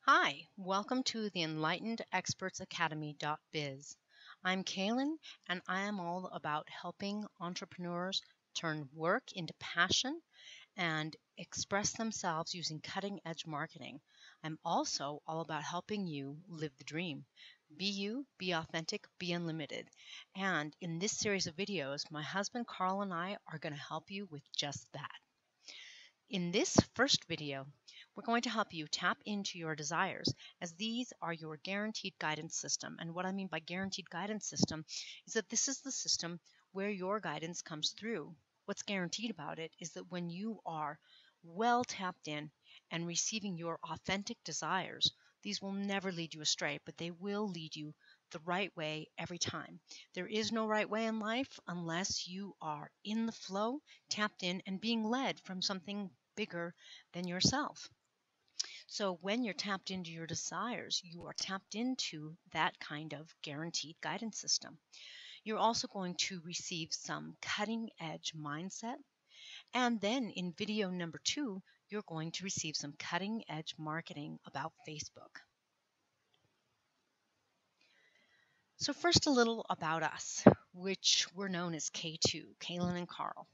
Hi, welcome to the EnlightenedExpertsAcademy.biz. I'm Kaylin, and I am all about helping entrepreneurs turn work into passion and express themselves using cutting edge marketing. I'm also all about helping you live the dream. Be you, be authentic, be unlimited. And in this series of videos, my husband Carl and I are going to help you with just that. In this first video, we're going to help you tap into your desires, as these are your guaranteed guidance system. And what I mean by guaranteed guidance system is that this is the system where your guidance comes through. What's guaranteed about it is that when you are well tapped in and receiving your authentic desires, these will never lead you astray, but they will lead you the right way every time. There is no right way in life unless you are in the flow, tapped in, and being led from something bigger than yourself. So when you're tapped into your desires, you are tapped into that kind of guaranteed guidance system. You're also going to receive some cutting edge mindset. And then in video number 2, you're going to receive some cutting edge marketing about Facebook. So first, a little about us, which we're known as K2, Kaylin and Carl.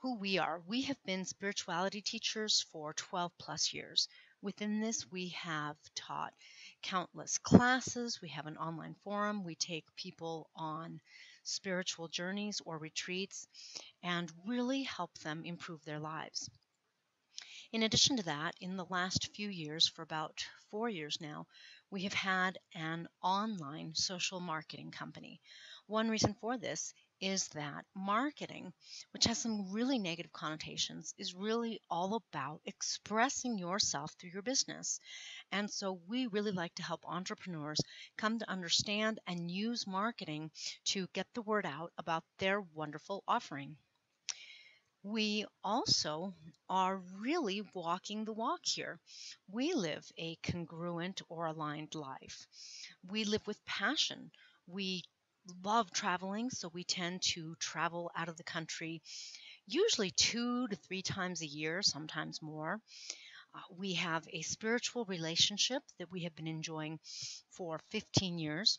Who we are. We have been spirituality teachers for 12 plus years. Within this, we have taught countless classes. We have an online forum. We take people on spiritual journeys or retreats and really help them improve their lives. In addition to that, in the last few years, for about 4 years now, we have had an online social marketing company. One reason for this is that marketing, which has some really negative connotations, is really all about expressing yourself through your business. And so we really like to help entrepreneurs come to understand and use marketing to get the word out about their wonderful offering. We also are really walking the walk here. We live a congruent or aligned life. We live with passion. We love traveling, so we tend to travel out of the country usually 2 to 3 times a year, sometimes more. We have a spiritual relationship that we have been enjoying for 15 years.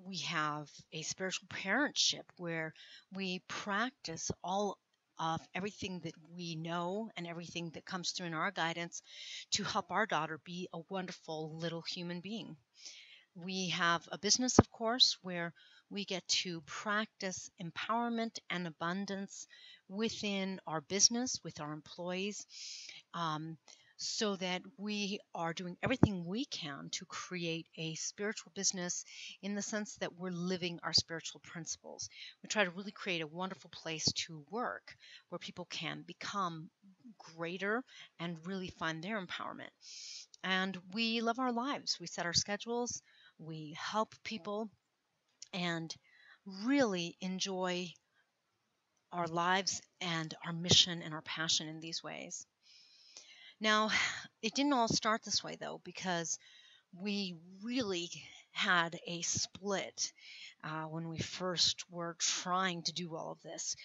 We have a spiritual parentship where we practice all of everything that we know and everything that comes through in our guidance to help our daughter be a wonderful little human being. We have a business, of course, where we get to practice empowerment and abundance within our business, with our employees. So that we are doing everything we can to create a spiritual business in the sense that we're living our spiritual principles. We try to really create a wonderful place to work where people can become greater and really find their empowerment. And we love our lives. We set our schedules, we help people, and really enjoy our lives and our mission and our passion in these ways. Now, it didn't all start this way, though, because we really had a split when we first were trying to do all of this.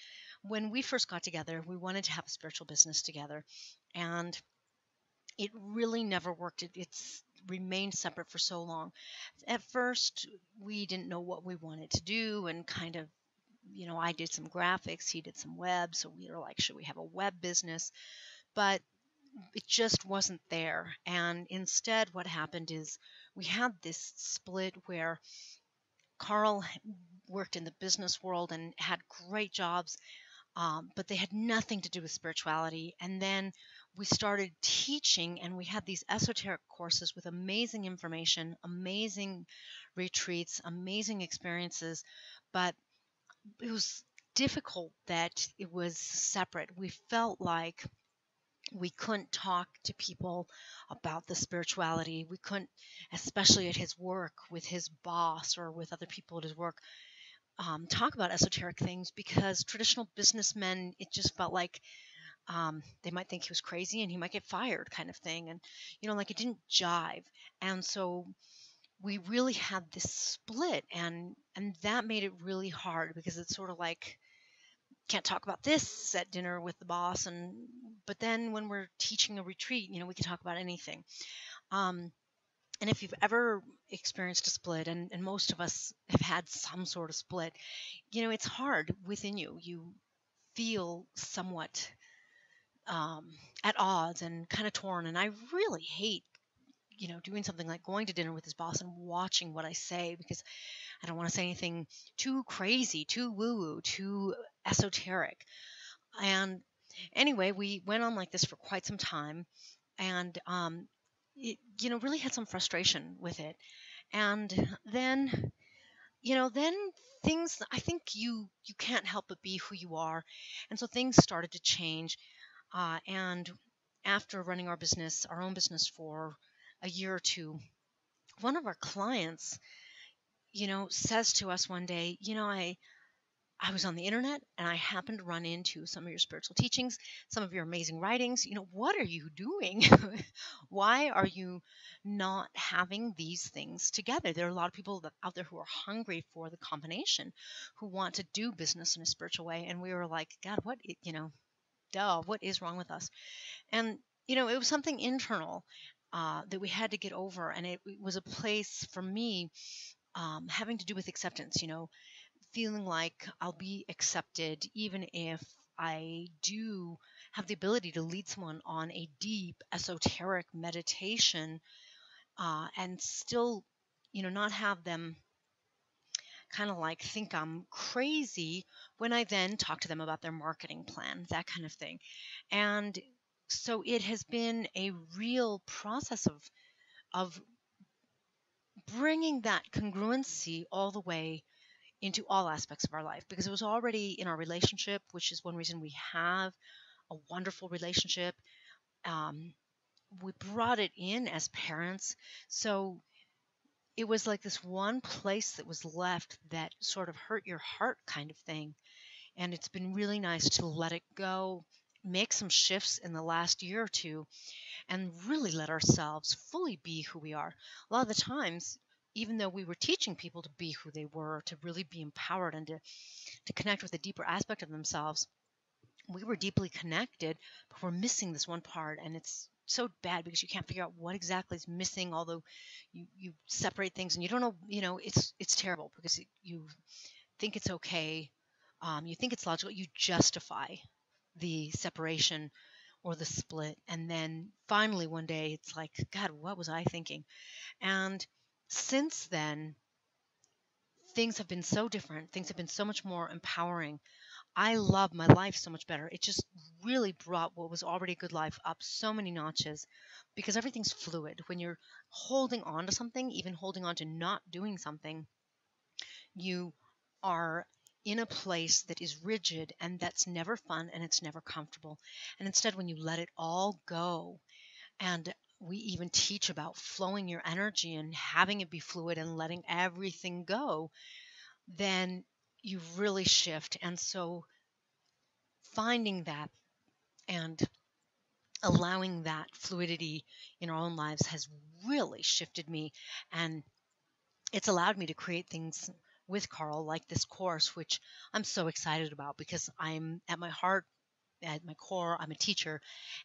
When we first got together, we wanted to have a spiritual business together, and it really never worked. It's remained separate for so long. At first, we didn't know what we wanted to do, and kind of, I did some graphics, he did some web, so we were like, should we have a web business? But it just wasn't there. And instead, what happened is we had this split where Carl worked in the business world and had great jobs, but they had nothing to do with spirituality. And then we started teaching, and we had these esoteric courses with amazing information, amazing retreats, amazing experiences, but it was difficult that it was separate. We felt like we couldn't talk to people about the spirituality. We couldn't, especially at his work with his boss or with other people at his work, talk about esoteric things because traditional businessmen, it just felt like they might think he was crazy and he might get fired, kind of thing. And, like it didn't jive. And so we really had this split, and that made it really hard because it's sort of like can't talk about this at dinner with the boss. But then when we're teaching a retreat, we can talk about anything. Um, and if you've ever experienced a split, and most of us have had some sort of split, it's hard within you. You feel somewhat um, at odds and kind of torn. And I really hate, doing something like going to dinner with his boss and watching what I say, because I don't want to say anything too crazy, too woo woo, too esoteric. And anyway, we went on like this for quite some time, and it, really had some frustration with it. And then things. I think you can't help but be who you are, and so things started to change. And after running our own business for a year or two, one of our clients, says to us one day, I was on the internet and I happened to run into some of your spiritual teachings, some of your amazing writings. What are you doing? Why are you not having these things together? There are a lot of people out there who are hungry for the combination, who want to do business in a spiritual way. And we were like, God, duh, what is wrong with us? And, it was something internal that we had to get over. And it was a place for me having to do with acceptance, feeling like I'll be accepted even if I do have the ability to lead someone on a deep esoteric meditation, and still, not have them kind of like think I'm crazy when I then talk to them about their marketing plan, that kind of thing. And so it has been a real process of bringing that congruency all the way into all aspects of our life, because it was already in our relationship, which is one reason we have a wonderful relationship. Um, we brought it in as parents. So it was like this one place that was left that sort of hurt your heart kind of thing. And it's been really nice to let it go, make some shifts in the last year or two, and really let ourselves fully be who we are. A lot of the times, even though we were teaching people to be who they were, to really be empowered and to connect with a deeper aspect of themselves, we were deeply connected, but we're missing this one part. And it's so bad because you can't figure out what exactly is missing, although you separate things and you don't know, it's terrible because you think it's okay. You think it's logical. You justify the separation or the split. And then finally one day it's like, God, what was I thinking? And since then, things have been so different. Things have been so much more empowering. I love my life so much better. It just really brought what was already a good life up so many notches, because everything's fluid. When you're holding on to something, even holding on to not doing something, you are in a place that is rigid, and that's never fun and it's never comfortable. And instead, when you let it all go, and we even teach about flowing your energy and having it be fluid and letting everything go, then you really shift. And so finding that and allowing that fluidity in our own lives has really shifted me. And it's allowed me to create things with Carl, like this course, which I'm so excited about, because I'm at my heart, at my core, I'm a teacher,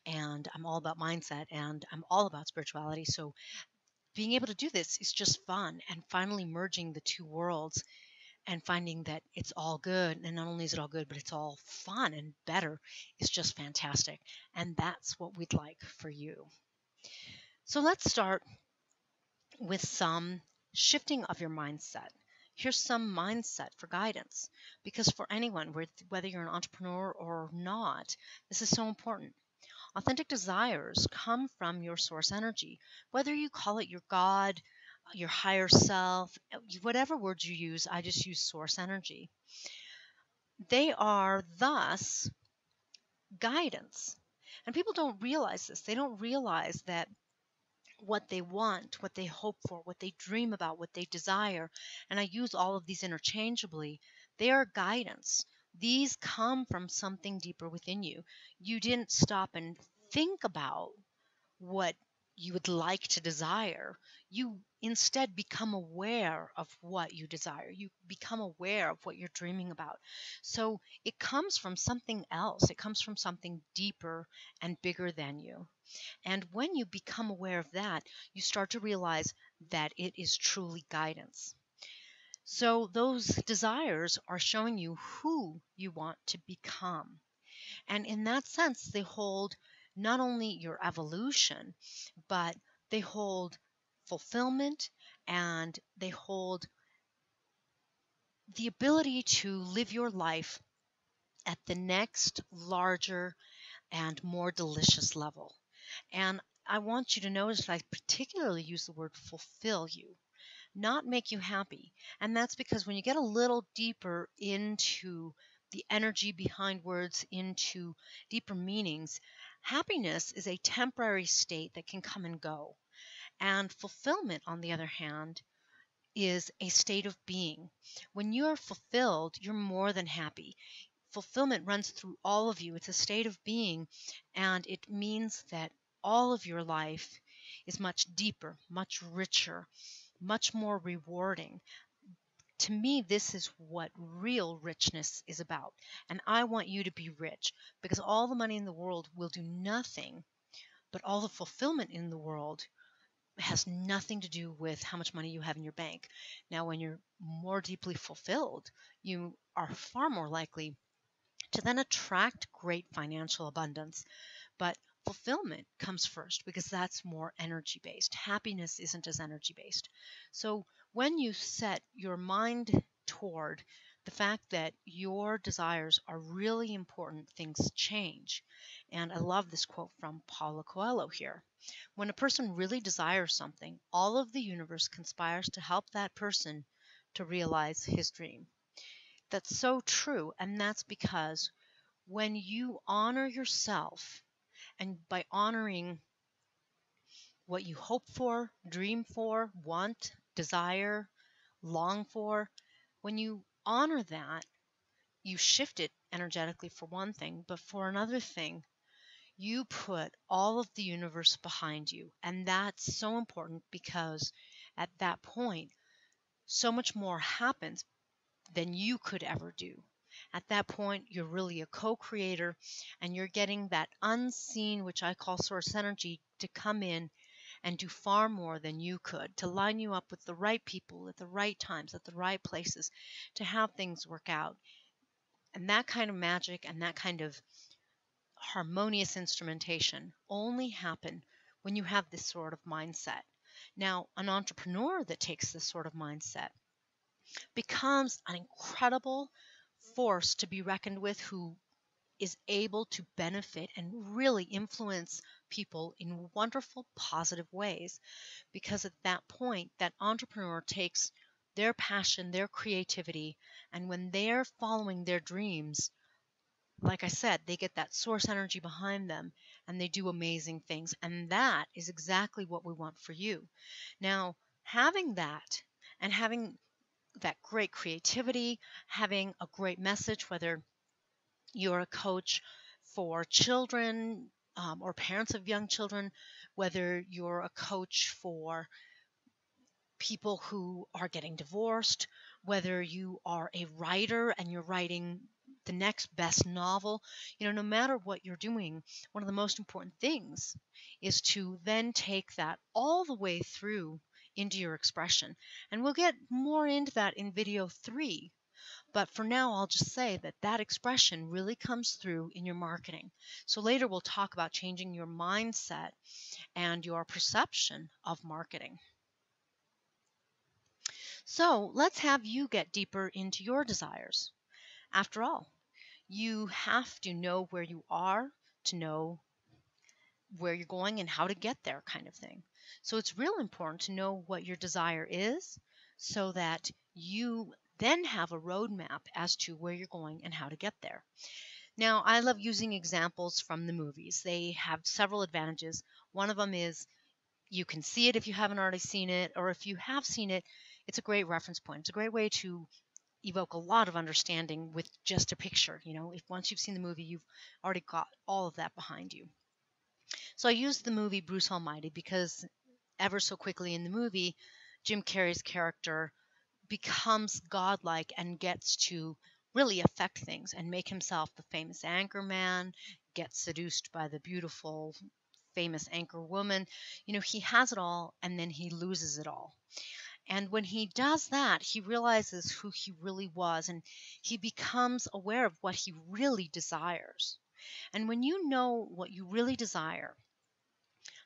and I'm all about mindset and I'm all about spirituality. So being able to do this is just fun, and finally merging the two worlds and finding that it's all good. And not only is it all good, but it's all fun and better, is just fantastic. And that's what we'd like for you. So let's start with some shifting of your mindset. Here's some mindset for guidance, because for anyone, whether you're an entrepreneur or not, this is so important. Authentic desires come from your source energy, whether you call it your God, your higher self, whatever words you use. I just use source energy. They are thus guidance. And people don't realize this. They don't realize that what they want, what they hope for, what they dream about, what they desire, and I use all of these interchangeably, they are guidance. These come from something deeper within you. You didn't stop and think about what you would like to desire, you instead become aware of what you desire. You become aware of what you're dreaming about. So it comes from something else, it comes from something deeper and bigger than you. And when you become aware of that, you start to realize that it is truly guidance. So those desires are showing you who you want to become. And in that sense, they hold not only your evolution, but they hold fulfillment, and they hold the ability to live your life at the next larger and more delicious level. And I want you to notice that I particularly use the word fulfill you, not make you happy. And that's because when you get a little deeper into the energy behind words, into deeper meanings, happiness is a temporary state that can come and go. And fulfillment, on the other hand, is a state of being. When you are fulfilled, you're more than happy. Fulfillment runs through all of you. It's a state of being, and it means that all of your life is much deeper, much richer, much more rewarding. To me, this is what real richness is about. And I want you to be rich, because all the money in the world will do nothing, but all the fulfillment in the world has nothing to do with how much money you have in your bank. Now, when you're more deeply fulfilled, you are far more likely to then attract great financial abundance. But fulfillment comes first because that's more energy based. Happiness isn't as energy based. So when you set your mind toward the fact that your desires are really important, things change. And I love this quote from Paulo Coelho here. When a person really desires something, all of the universe conspires to help that person to realize his dream. That's so true. And that's because when you honor yourself, and by honoring what you hope for, dream for, want, desire, long for, when you honor that, you shift it energetically for one thing, but for another thing, you put all of the universe behind you. And that's so important because at that point, so much more happens than you could ever do. At that point, you're really a co creator, and you're getting that unseen, which I call source energy, to come in and do far more than you could, to line you up with the right people at the right times, at the right places, to have things work out. And that kind of magic and that kind of harmonious instrumentation only happen when you have this sort of mindset. Now, an entrepreneur that takes this sort of mindset becomes an incredible force to be reckoned with, who is able to benefit and really influence people in wonderful, positive ways. Because at that point, that entrepreneur takes their passion, their creativity, and when they're following their dreams, like I said, they get that source energy behind them and they do amazing things. And that is exactly what we want for you. Now, having that and having that great creativity, having a great message, whether you're a coach for children or parents of young children, whether you're a coach for people who are getting divorced, whether you are a writer and you're writing the next best novel, no matter what you're doing, one of the most important things is to then take that all the way through into your expression. And we'll get more into that in video 3. But for now, I'll just say that that expression really comes through in your marketing. So later we'll talk about changing your mindset and your perception of marketing. So let's have you get deeper into your desires. After all, you have to know where you are to know where you're going and how to get there, kind of thing. So it's real important to know what your desire is so that you then have a roadmap as to where you're going and how to get there. Now, I love using examples from the movies. They have several advantages. One of them is you can see it if you haven't already seen it, or if you have seen it, it's a great reference point. It's a great way to evoke a lot of understanding with just a picture. If once you've seen the movie, you've already got all of that behind you. So I used the movie Bruce Almighty because ever so quickly in the movie, Jim Carrey's character becomes godlike and gets to really affect things and make himself the famous anchor man, gets seduced by the beautiful, famous anchor woman. He has it all and then he loses it all. And when he does that, he realizes who he really was and he becomes aware of what he really desires. And when you know what you really desire,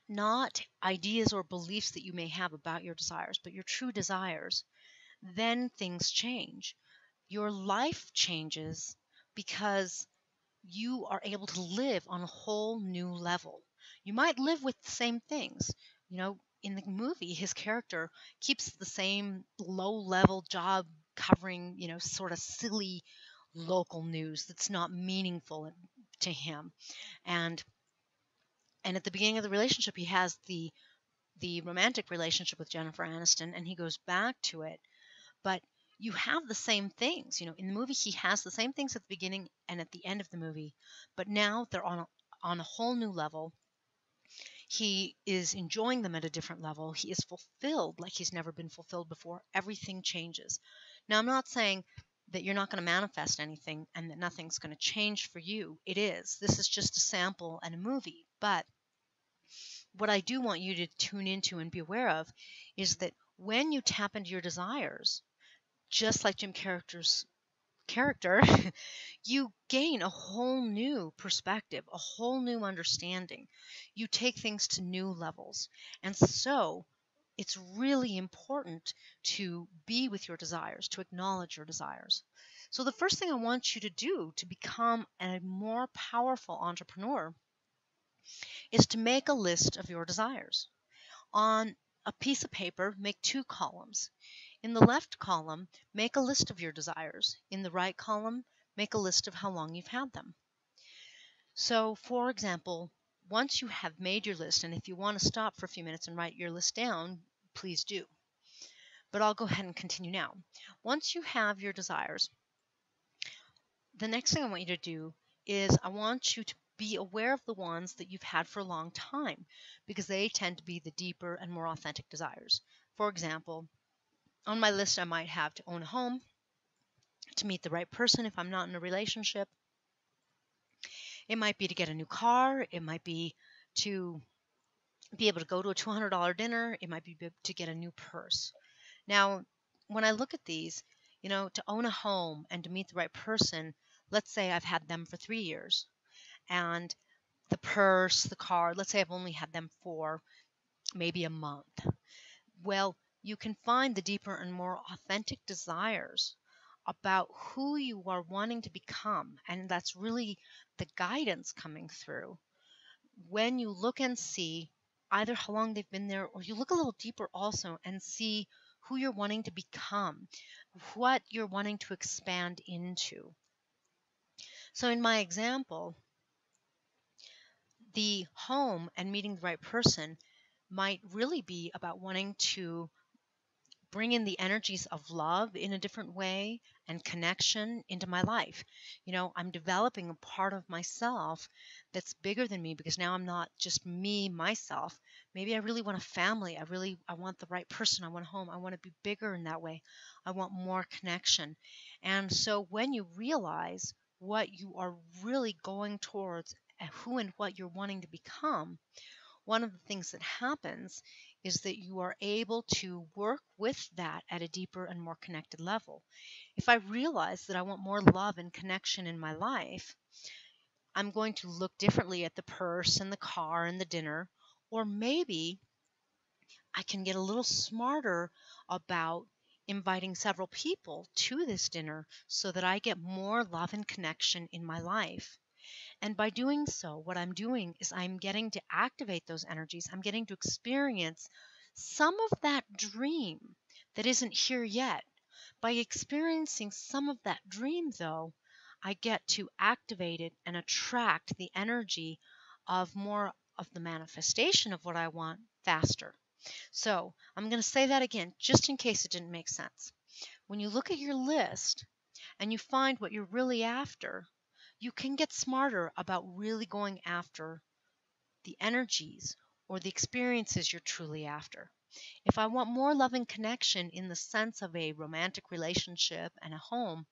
not ideas or beliefs that you may have about your desires, but your true desires, then things change. Your life changes because you are able to live on a whole new level. You might live with the same things. In the movie, his character keeps the same low level job covering, sort of silly local news that's not meaningful to him. And and at the beginning of the relationship, he has the romantic relationship with Jennifer Aniston and he goes back to it, but you have the same things. In the movie, he has the same things at the beginning and at the end of the movie, but now they're on a whole new level. He is enjoying them at a different level. He is fulfilled like he's never been fulfilled before. Everything changes. Now, I'm not saying that you're not going to manifest anything and that nothing's going to change for you. It is. This is just a sample and a movie. But what I do want you to tune into and be aware of is that when you tap into your desires, just like Jim Character's character, you gain a whole new perspective, a whole new understanding. You take things to new levels. And so it's really important to be with your desires, to acknowledge your desires. So the first thing I want you to do to become a more powerful entrepreneur is to make a list of your desires. On a piece of paper, make two columns. In the left column, make a list of your desires. In the right column, make a list of how long you've had them. So, for example, once you have made your list, and if you want to stop for a few minutes and write your list down, please do. But I'll go ahead and continue now. Once you have your desires, the next thing I want you to do is I want you to be aware of the ones that you've had for a long time because they tend to be the deeper and more authentic desires. For example, on my list, I might have to own a home, to meet the right person if I'm not in a relationship. It might be to get a new car. It might be to be able to go to a $200 dinner. It might be to get a new purse. Now, when I look at these, to own a home and to meet the right person, let's say I've had them for 3 years. And the purse, the car, let's say I've only had them for maybe a month. Well, you can find the deeper and more authentic desires about who you are wanting to become. And that's really the guidance coming through when you look and see either how long they've been there, or you look a little deeper also and see who you're wanting to become, what you're wanting to expand into. So in my example, the home and meeting the right person might really be about wanting to bring in the energies of love in a different way and connection into my life. I'm developing a part of myself that's bigger than me because now I'm not just me, myself. Maybe I really want a family. I want the right person. I want a home. I want to be bigger in that way. I want more connection. And so when you realize what you are really going towards, and who and what you're wanting to become, one of the things that happens is that you are able to work with that at a deeper and more connected level. If I realize that I want more love and connection in my life, I'm going to look differently at the purse and the car and the dinner, or maybe I can get a little smarter about inviting several people to this dinner so that I get more love and connection in my life. And by doing so, what I'm doing is I'm getting to activate those energies. I'm getting to experience some of that dream that isn't here yet. By experiencing some of that dream, though, I get to activate it and attract the energy of more of the manifestation of what I want faster. So I'm going to say that again, just in case it didn't make sense. When you look at your list and you find what you're really after, you can get smarter about really going after the energies, or the experiences you're truly after. If I want more loving connection in the sense of a romantic relationship and a home,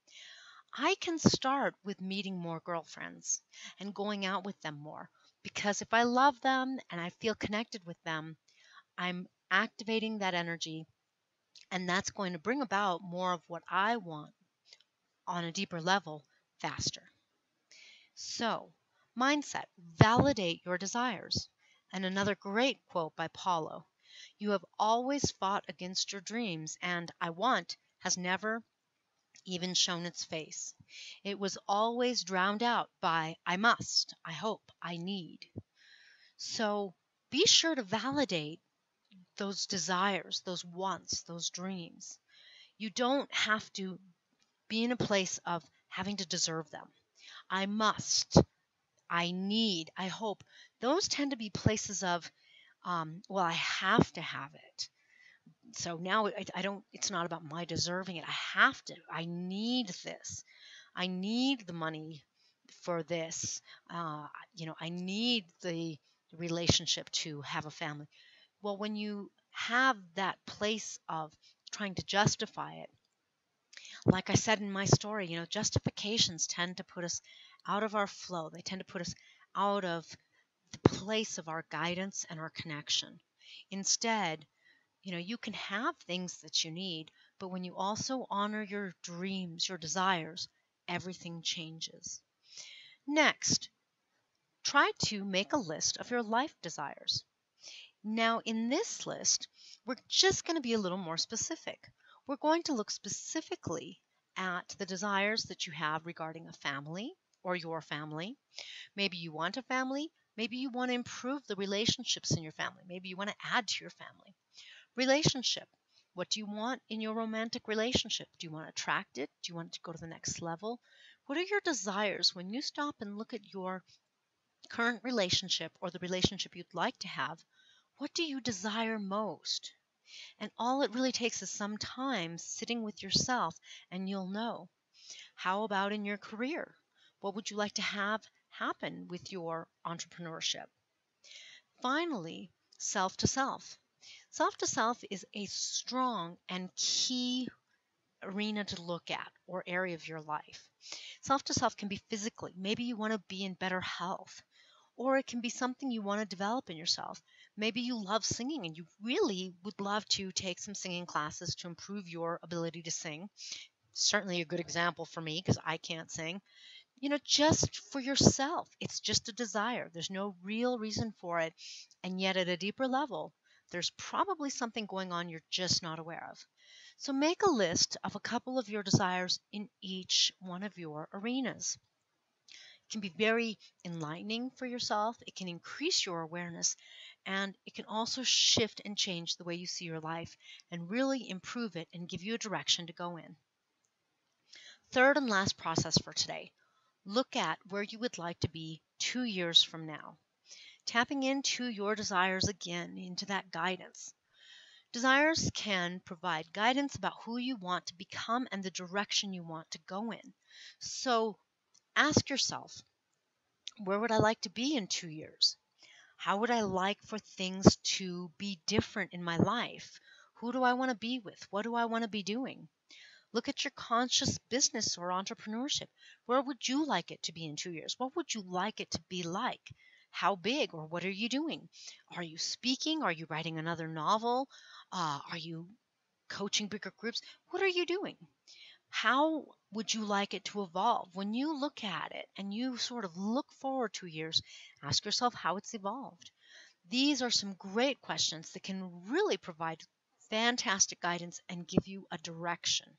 I can start with meeting more girlfriends and going out with them more. Because if I love them and I feel connected with them, I'm activating that energy, and that's going to bring about more of what I want on a deeper level faster. So, mindset, validate your desires. And another great quote by Paulo: "You have always fought against your dreams, and I want has never even shown its face. It was always drowned out by I must, I hope, I need." So be sure to validate those desires, those wants, those dreams. You don't have to be in a place of having to deserve them. I must, I need, I hope. Those tend to be places of, well, I have to have it. So now I don't, it's not about my deserving it. I have to, I need this. I need the money for this. Uh, I need the relationship to have a family. Well, when you have that place of trying to justify it, like I said in my story, justifications tend to put us out of our flow. They tend to put us out of the place of our guidance and our connection. Instead, you can have things that you need, but when you also honor your dreams, your desires, everything changes. Next, try to make a list of your life desires. Now, in this list, we're just going to be a little more specific. We're going to look specifically at the desires that you have regarding a family or your family. Maybe you want a family. Maybe you want to improve the relationships in your family. Maybe you want to add to your family. Relationship. What do you want in your romantic relationship? Do you want to attract it? Do you want it to go to the next level? What are your desires when you stop and look at your current relationship or the relationship you'd like to have? What do you desire most? And all it really takes is some time sitting with yourself, and you'll know. How about in your career? What would you like to have happen with your entrepreneurship? Finally, self to self. Self to self is a strong and key arena to look at or area of your life. Self to self can be physically. Maybe you want to be in better health, or it can be something you want to develop in yourself. Maybe you love singing and you really would love to take some singing classes to improve your ability to sing. Certainly a good example for me because I can't sing. Just for yourself. It's just a desire. There's no real reason for it. And yet, at a deeper level, there's probably something going on you're just not aware of. So, make a list of a couple of your desires in each one of your arenas. It can be very enlightening for yourself, it can increase your awareness, and it can also shift and change the way you see your life and really improve it and give you a direction to go in. Third and last process for today. Look at where you would like to be 2 years from now. Tapping into your desires again, into that guidance. Desires can provide guidance about who you want to become and the direction you want to go in. So ask yourself, where would I like to be in 2 years? How would I like for things to be different in my life? Who do I want to be with? What do I want to be doing? Look at your conscious business or entrepreneurship. Where would you like it to be in 2 years? What would you like it to be like? How big, or what are you doing? Are you speaking? Are you writing another novel? Are you coaching bigger groups? What are you doing? How would you like it to evolve? When you look at it and you sort of look forward 2 years, ask yourself how it's evolved. These are some great questions that can really provide fantastic guidance and give you a direction.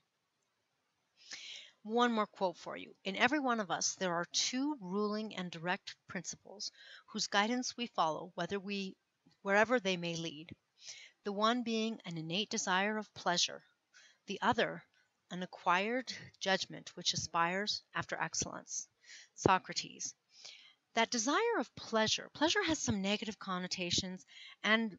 One more quote for you. In every one of us, there are two ruling and direct principles whose guidance we follow, wherever they may lead. The one being an innate desire of pleasure, the other an acquired judgment which aspires after excellence. Socrates. That desire of pleasure has some negative connotations and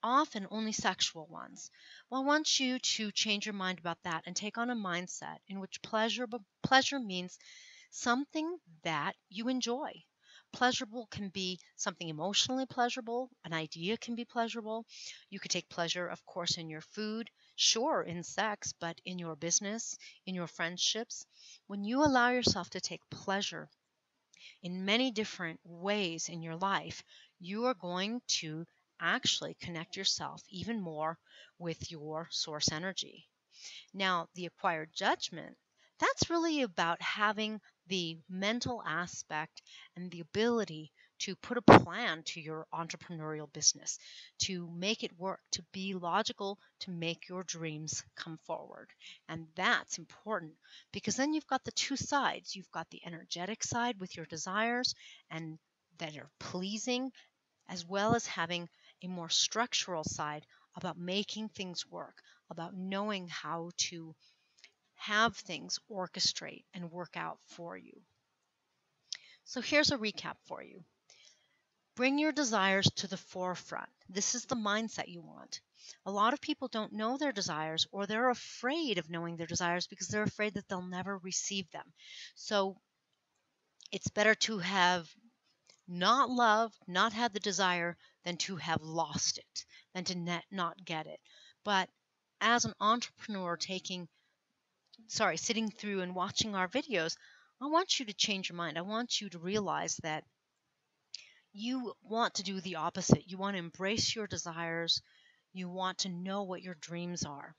often only sexual ones. Well, I want you to change your mind about that and take on a mindset in which pleasure means something that you enjoy. Pleasurable can be something emotionally pleasurable, an idea can be pleasurable. You could take pleasure, of course, in your food, sure, in sex, but in your business, in your friendships. When you allow yourself to take pleasure in many different ways in your life, you are going to actually connect yourself even more with your source energy. Now, the acquired judgment, that's really about having the mental aspect and the ability to put a plan to your entrepreneurial business, to make it work, to be logical, to make your dreams come forward. And that's important because then you've got the two sides. You've got the energetic side with your desires and that are pleasing, as well as having a more structural side about making things work, about knowing how to have things orchestrate and work out for you. So here's a recap for you. Bring your desires to the forefront. This is the mindset you want. A lot of people don't know their desires, or they're afraid of knowing their desires because they're afraid that they'll never receive them. So it's better to have not loved, not had the desire, than to have lost it, than to not get it. But as an entrepreneur sitting through and watching our videos, I want you to change your mind. I want you to realize that you want to do the opposite. You want to embrace your desires. You want to know what your dreams are.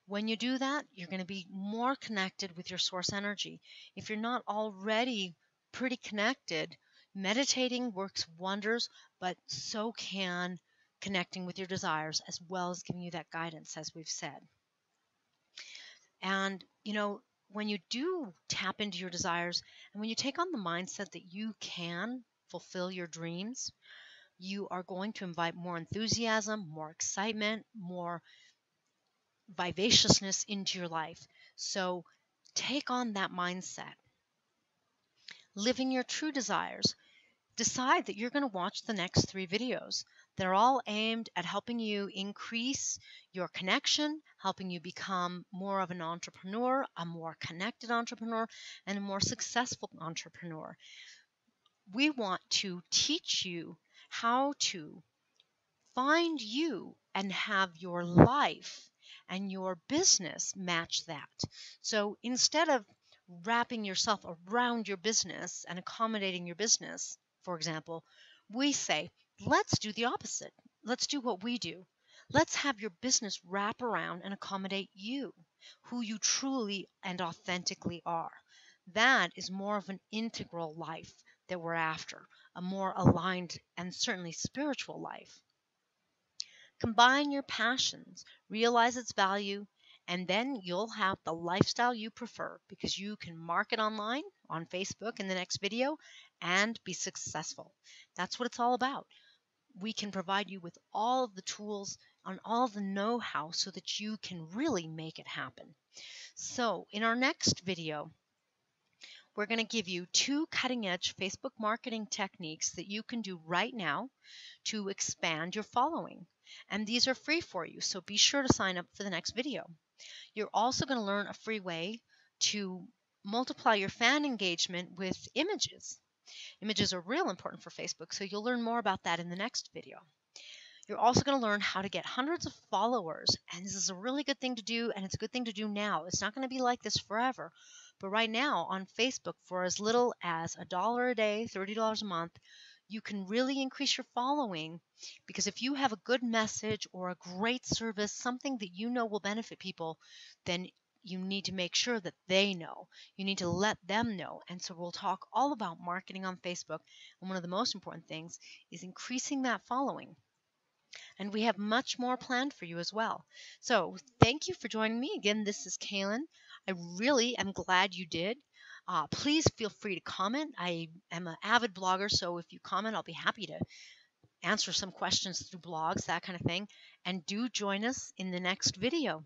When you do that, you're going to be more connected with your source energy. If you're not already pretty connected, meditating works wonders, but so can connecting with your desires as well as giving you that guidance, as we've said. And, when you do tap into your desires and when you take on the mindset that you can fulfill your dreams, you are going to invite more enthusiasm, more excitement, more vivaciousness into your life. So take on that mindset. Living your true desires. Decide that you're going to watch the next 3 videos. They're all aimed at helping you increase your connection, helping you become more of an entrepreneur, a more connected entrepreneur, and a more successful entrepreneur. We want to teach you how to find you and have your life and your business match that. So instead of wrapping yourself around your business and accommodating your business, for example, we say, let's do the opposite. Let's do what we do. Let's have your business wrap around and accommodate you, who you truly and authentically are. That is more of an integral life that we're after, a more aligned and certainly spiritual life. Combine your passions, realize its value, and then you'll have the lifestyle you prefer because you can market online on Facebook in the next video and be successful. That's what it's all about. We can provide you with all of the tools and all of the know-how so that you can really make it happen. So in our next video, we're going to give you 2 cutting-edge Facebook marketing techniques that you can do right now to expand your following. And these are free for you, so be sure to sign up for the next video. You're also going to learn a free way to multiply your fan engagement with images. Images are real important for Facebook, so you'll learn more about that in the next video. You're also going to learn how to get hundreds of followers, and this is a really good thing to do, and it's a good thing to do now. It's not going to be like this forever, but right now on Facebook, for as little as $1 a day, $30 a month, you can really increase your following, because if you have a good message or a great service, something that you know will benefit people, then you need to make sure that they know. You need to let them know. And so we'll talk all about marketing on Facebook. And one of the most important things is increasing that following. And we have much more planned for you as well. So thank you for joining me. Again, this is Kaylin. I really am glad you did. Please feel free to comment. I am an avid blogger, so if you comment, I'll be happy to answer some questions through blogs, that kind of thing. And do join us in the next video.